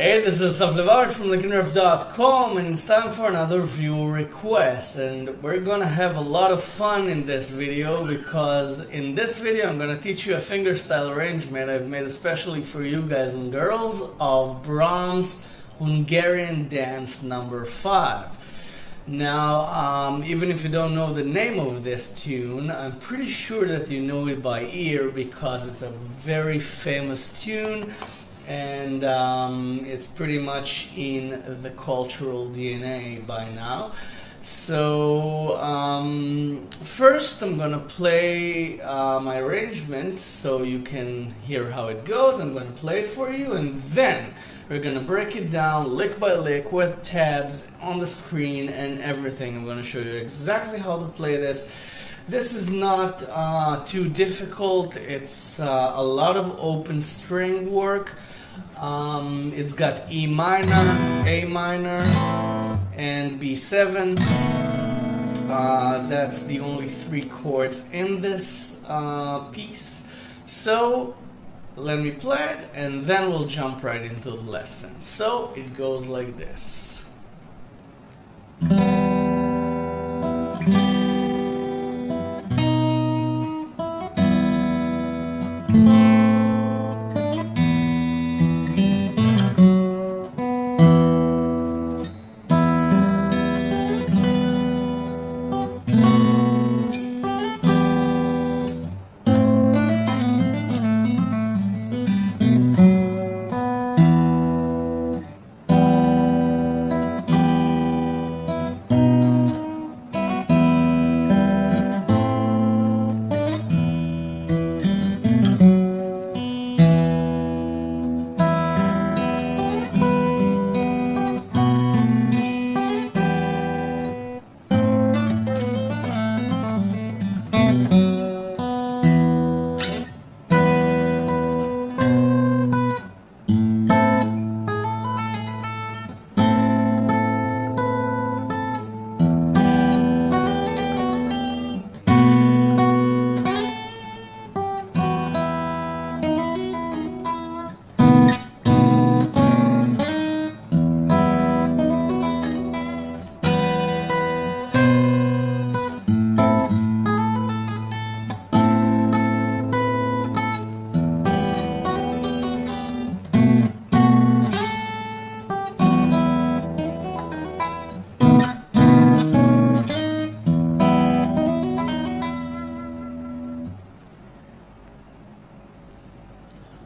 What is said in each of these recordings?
Hey, this is Saflevar from LickyNerve.com, and it's time for another viewer request. And we're gonna have a lot of fun in this video because in this video I'm gonna teach you a fingerstyle arrangement I've made especially for you guys and girls of Brahms' Hungarian Dance number 5. Now, even if you don't know the name of this tune, I'm pretty sure that you know it by ear because it's a very famous tune. And it's pretty much in the cultural DNA by now. So first I'm gonna play my arrangement so you can hear how it goes. I'm gonna play it for you, and then we're gonna break it down lick by lick with tabs on the screen and everything. I'm gonna show you exactly how to play this. This is not too difficult. It's a lot of open string work. It's got E minor, A minor, and B7. That's the only 3 chords in this piece. So let me play it and then we'll jump right into the lesson. So it goes like this.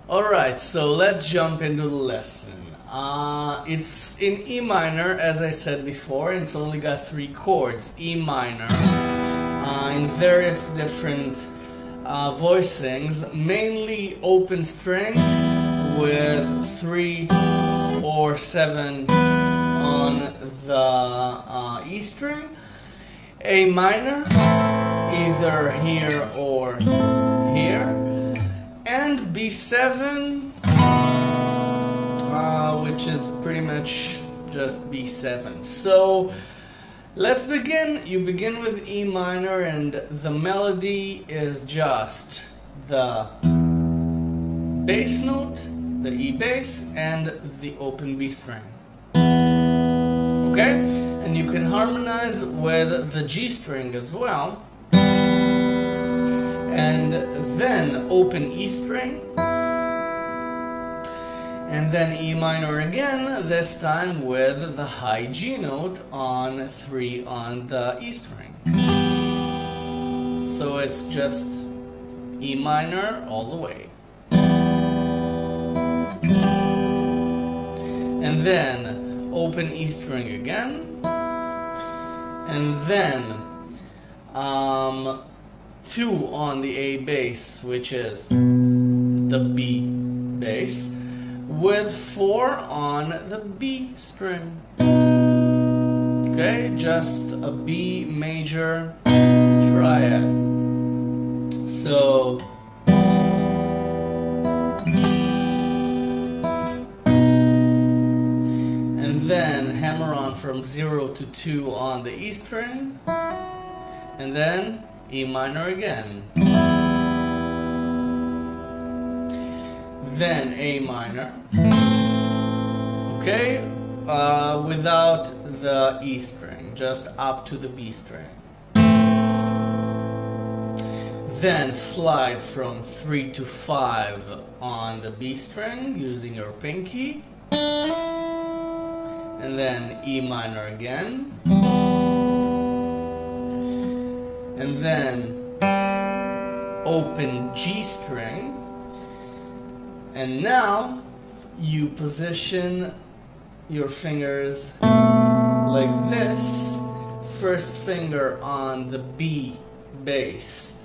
Alright, so let's jump into the lesson. It's in E minor, as I said before, and it's only got 3 chords. E minor, in various different voicings, mainly open strings with 3 or 7 on the E string. A minor, either here or here. And B7, which is pretty much just B7. So let's begin. You begin with E minor, and the melody is just the bass note, the E bass, and the open B string. Okay? And you can harmonize with the G string as well. And then open E string, and then E minor again, this time with the high G note on 3 on the E string. So it's just E minor all the way. And then open E string again, and then 2 on the A bass, which is the B bass, with 4 on the B string. Okay, just a B major triad. So and then hammer on from 0 to 2 on the E string, and then E minor again. then A minor, Okay, without the E string, just up to the B string. Then slide from 3 to 5 on the B string using your pinky. And then E minor again. And then open G string. And now you position your fingers like this. First finger on the B bass,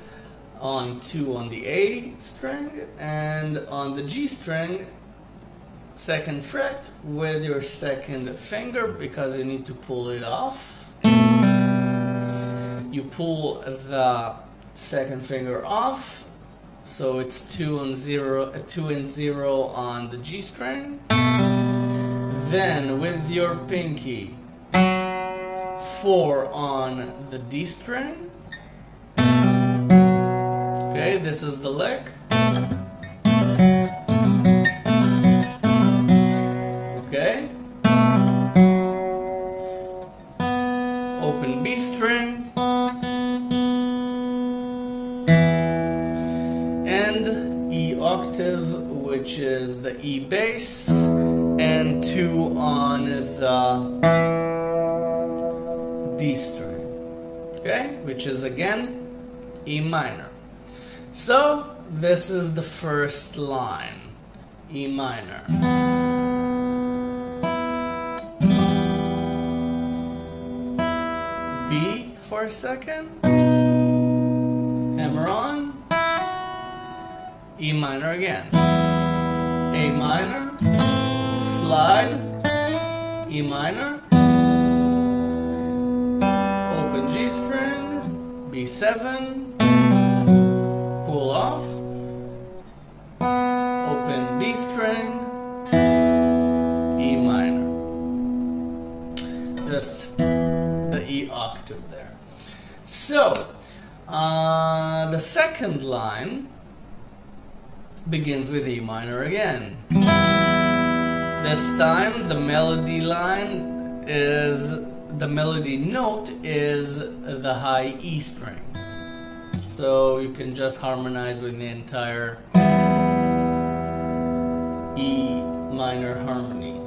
on 2 on the A string, and on the G string, second fret with your second finger, because you need to pull it off. You pull the second finger off, so it's 2 and 0 on the G string. Then with your pinky, 4 on the D string. Okay, this is the lick. Okay. Open B string. And E octave, which is the E bass, and 2 on the D string. Okay, which is again E minor. So this is the first line, E minor. B for a second, hammer on, E minor again, A minor, slide, E minor, open G string, B7, pull off, open B string, E minor. Just the E octave there. So, the second line begins with E minor again. This time the melody note is the high E string. So you can just harmonize with the entire E minor harmony.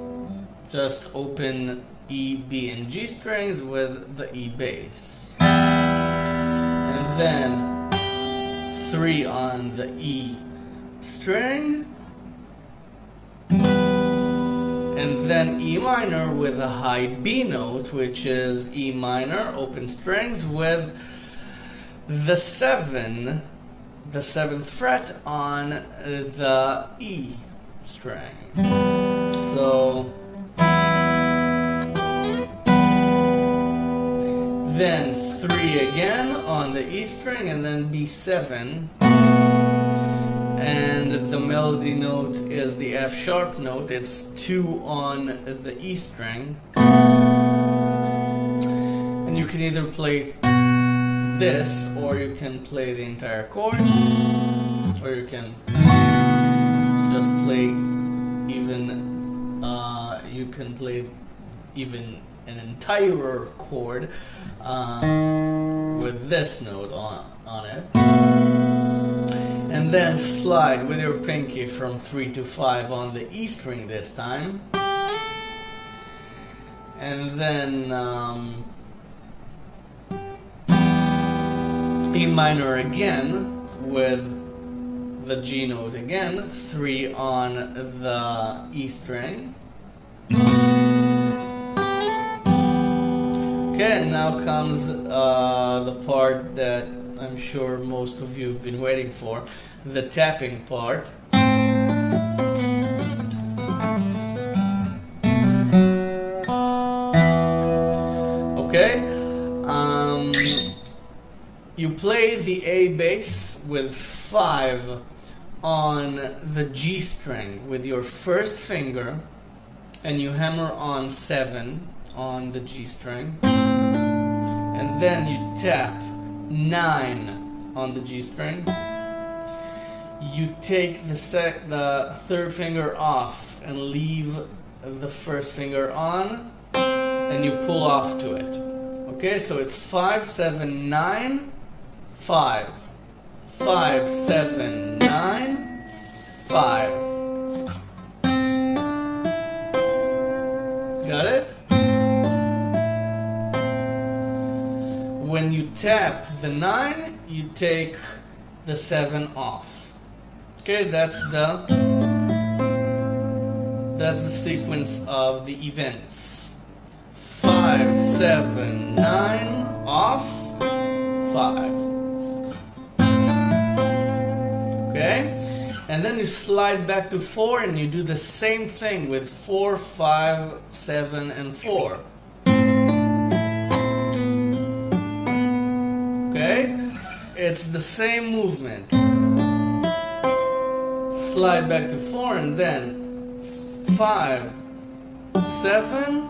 Just open E, B, and G strings with the E bass. And then 3 on the E string. And then E minor with a high B note, which is E minor, open strings with the 7, the 7th fret on the E string. So then 3 again on the E string, and then B7. And the melody note is the F sharp note. It's 2 on the E string. And you can either play this, or you can play the entire chord, or you can just play even an entire chord with this note on it. And then slide with your pinky from 3 to 5 on the E string this time. And then E minor again with the G note again, 3 on the E string. Okay, and now comes the part that I'm sure most of you have been waiting for, the tapping part. Okay, you play the A bass with 5 on the G string with your first finger, and you hammer on 7 on the G string, and then you tap 9 on the G string. You take the third finger off and leave the first finger on and you pull off to it. Okay, so it's 5, 7, 9, 5. 5, 7, 9, 5. Got it? When you tap the 9, you take the 7 off. Okay, that's the sequence of the events. 5, 7, 9, off, 5. Okay? And then you slide back to 4 and you do the same thing with 4, 5, 7, and 4. Okay? It's the same movement. Slide back to 4 and then 5, 7,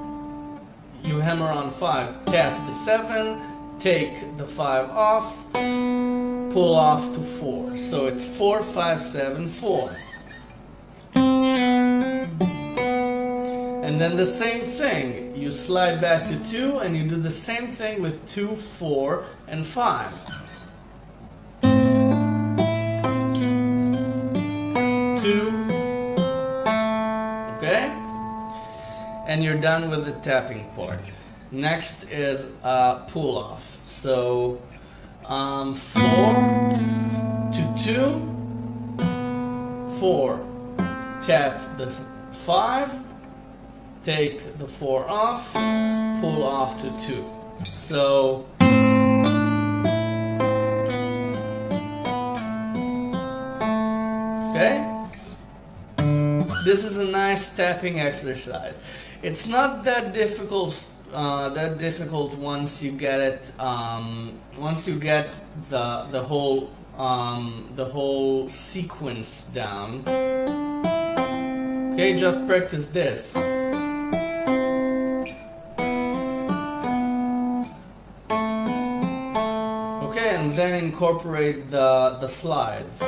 you hammer on 5, tap the 7, take the 5 off, pull off to 4. So it's 4, 5, 7, 4. And then the same thing, you slide back to 2 and you do the same thing with 2, 4, and 5. 2. Okay? And you're done with the tapping part. Next is pull off. So 4 to 2, 4, tap the 5, take the 4 off, pull off to 2. So okay? This is a nice tapping exercise. It's not that difficult. Once you get it. Once you get the whole sequence down. Okay, just practice this. Okay, and then incorporate the slides.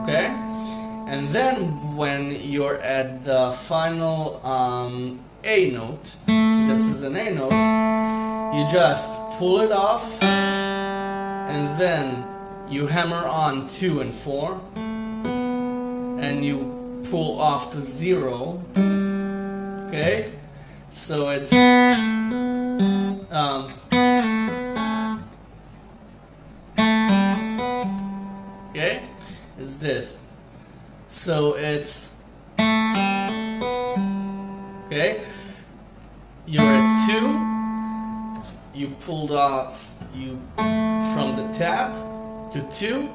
Okay? And then when you're at the final A note, this is an A note, you just pull it off and then you hammer on 2 and 4 and you pull off to 0. Okay? So it's okay? It's this. So it's okay. You're at 2. You pulled off from the tap to 2.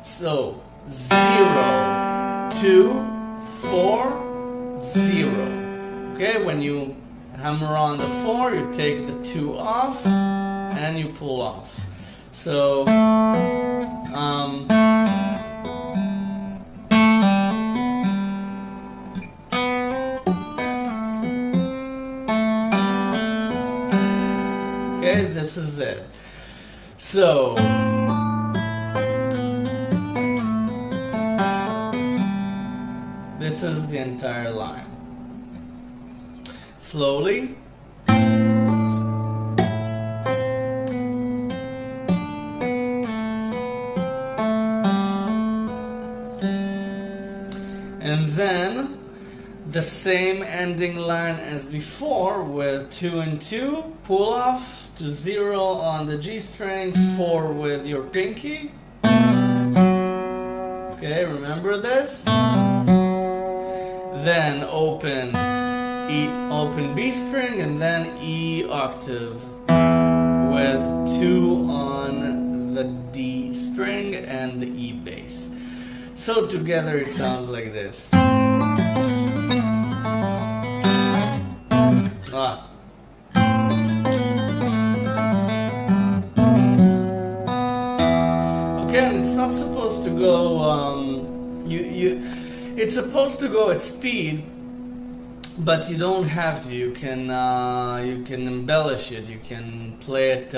So 0, 2, 4, 0. Okay. When you hammer on the 4, you take the 2 off and you pull off. So okay, this is it. So this is the entire line. Slowly. And then the same ending line as before with 2 and 2, pull off to 0 on the G string, 4 with your pinky. Okay, remember this? Then open B string and then E octave with 2 on the D string and the E bass. So together it sounds like this. Okay, and it's not supposed to go. It's supposed to go at speed, but you don't have to. You can embellish it. You can play it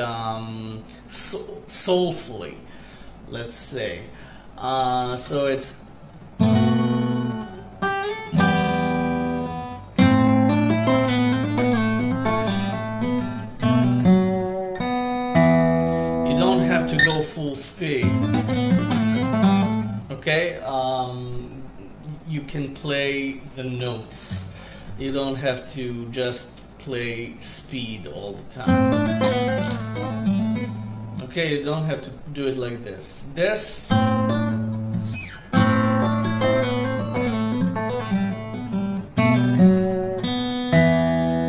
soulfully, let's say. So it's can play the notes. You don't have to just play speed all the time. Okay, you don't have to do it like this. This.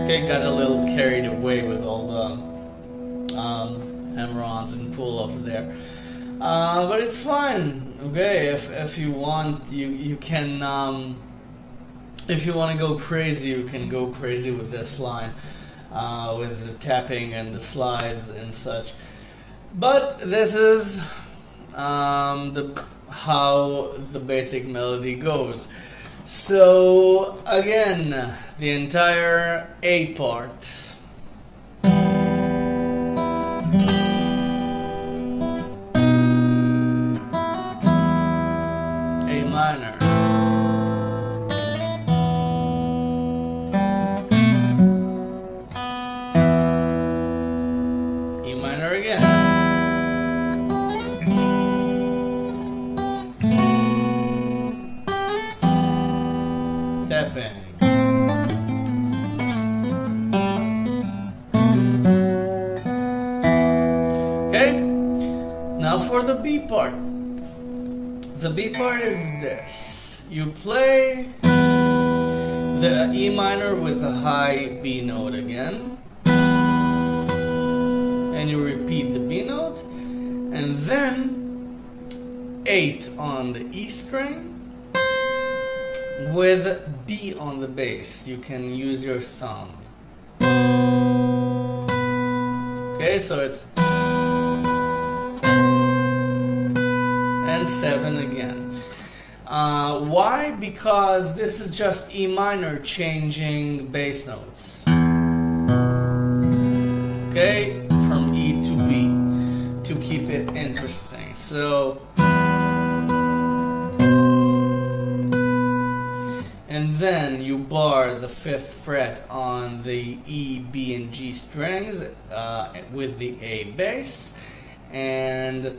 Okay, got a little carried away with all the hammer-ons and pull-offs there. But it's fine. Okay, if you want, you can. If you want to go crazy, you can go crazy with this line, with the tapping and the slides and such. But this is how the basic melody goes. So again, the entire A part. A minor. E minor again. Tapping. Okay, now for the B part. The B part is this. You play the E minor with a high B note again, and you repeat the B note, and then 8 on the E string with B on the bass. You can use your thumb. Okay, so it's and 7 again. Why? Because this is just E minor changing bass notes. Okay, from E to B to keep it interesting. So, and then you bar the 5th fret on the E, B, and G strings with the A bass, and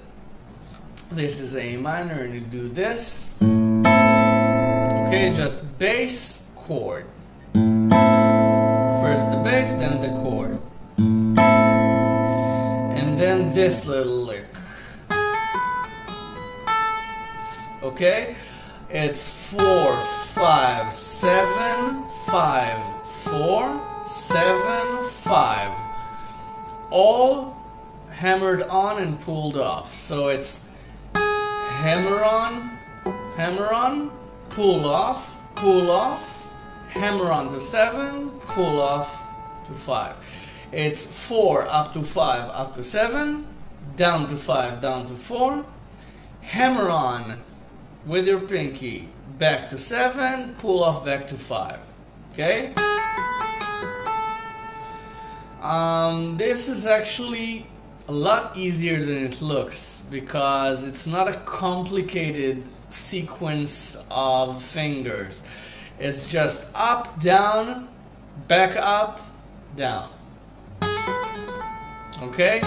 this is A minor, and you do this. Okay, just bass, chord. First the bass, then the chord. And then this little lick. Okay? It's 4, 5, 7, 5, 4, 7, 5. All hammered on and pulled off. So it's hammer on, pull off, hammer on to 7, pull off to 5. It's 4 up to 5, up to 7, down to 5, down to 4, hammer on with your pinky, back to 7, pull off back to 5. Okay? This is actually a lot easier than it looks because it's not a complicated sequence of fingers. It's just up, down, back up, down. Okay?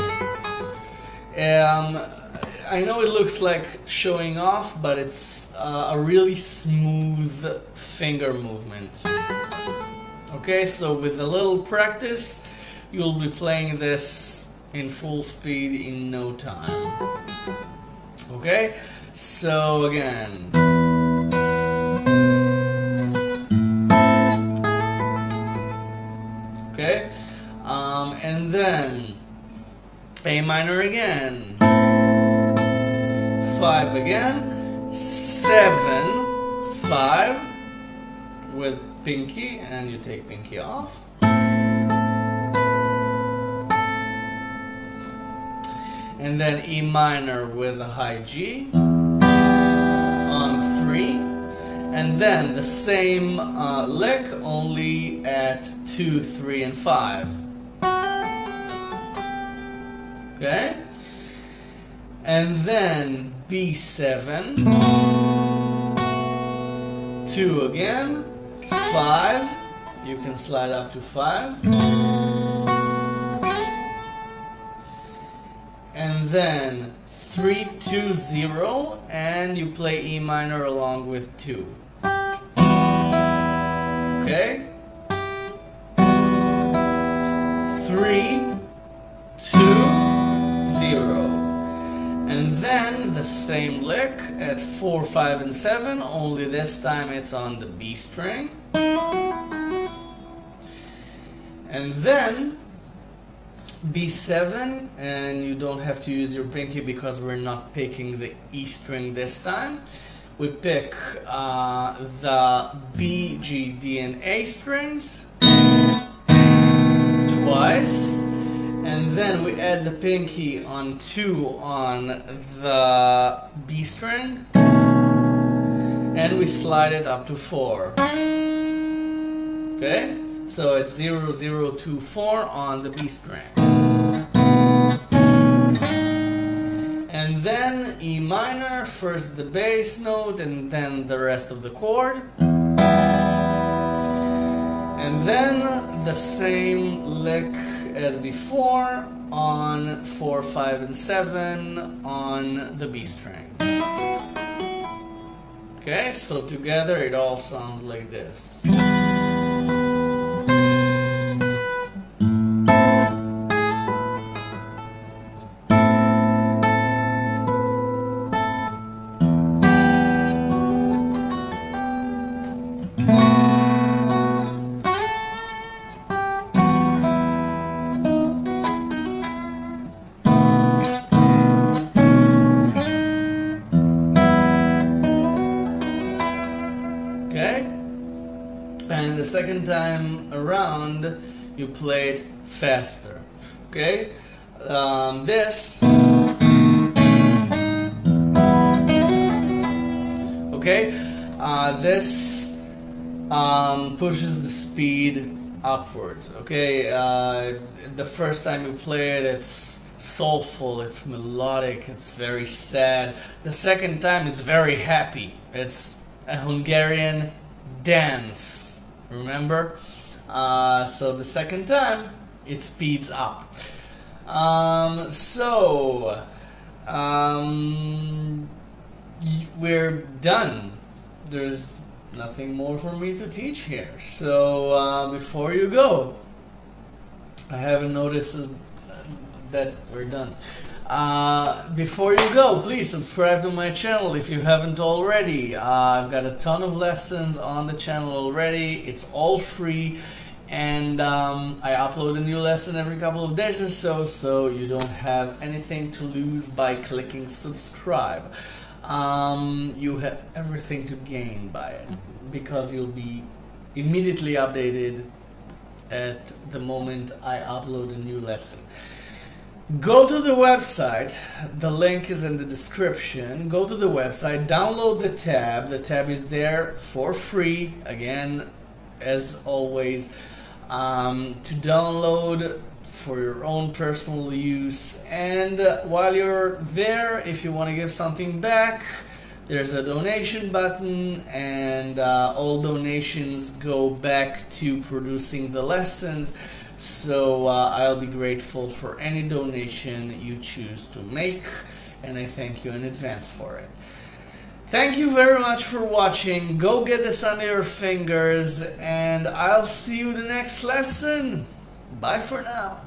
I know it looks like showing off, but it's a really smooth finger movement. Okay, so with a little practice, you'll be playing this in full speed in no time. Okay, so again. Okay, and then A minor again, 5 again, 7, 5 with pinky, and you take pinky off. And then E minor with a high G on 3, and then the same lick only at 2, 3, and 5. Okay? And then B7, 2 again, 5, you can slide up to 5. And then 3, 2, 0, and you play E minor along with 2. Okay? 3, 2, 0. And then the same lick at 4, 5, and 7, only this time it's on the B string. And then B7, and you don't have to use your pinky because we're not picking the E string this time. We pick the B, G, D, and A strings twice, and then we add the pinky on 2 on the B string, and we slide it up to 4. Okay? So it's 0, 0, 2, 4 on the B string. And then E minor, first the bass note and then the rest of the chord. And then the same lick as before on 4, 5, and 7 on the B string. Okay, so together it all sounds like this. Okay? And the second time around, you play it faster. Okay? This. Okay? This pushes the speed upward. Okay? The first time you play it, it's soulful, it's melodic, it's very sad. The second time, it's very happy. It's a Hungarian dance, remember? So the second time it speeds up. We're done. There's nothing more for me to teach here. So before you go, I haven't noticed that we're done. Before you go, please subscribe to my channel if you haven't already. I've got a ton of lessons on the channel already. It's all free, and I upload a new lesson every couple of days or so, so you don't have anything to lose by clicking subscribe. You have everything to gain by it, because you'll be immediately updated at the moment I upload a new lesson. Go to the website, the link is in the description. Go to the website, download the tab is there for free, again, as always, to download for your own personal use. And while you're there, if you want to give something back, there's a donation button, and all donations go back to producing the lessons. So I'll be grateful for any donation you choose to make, and I thank you in advance for it. Thank you very much for watching. Go get this under your fingers, and I'll see you in the next lesson. Bye for now.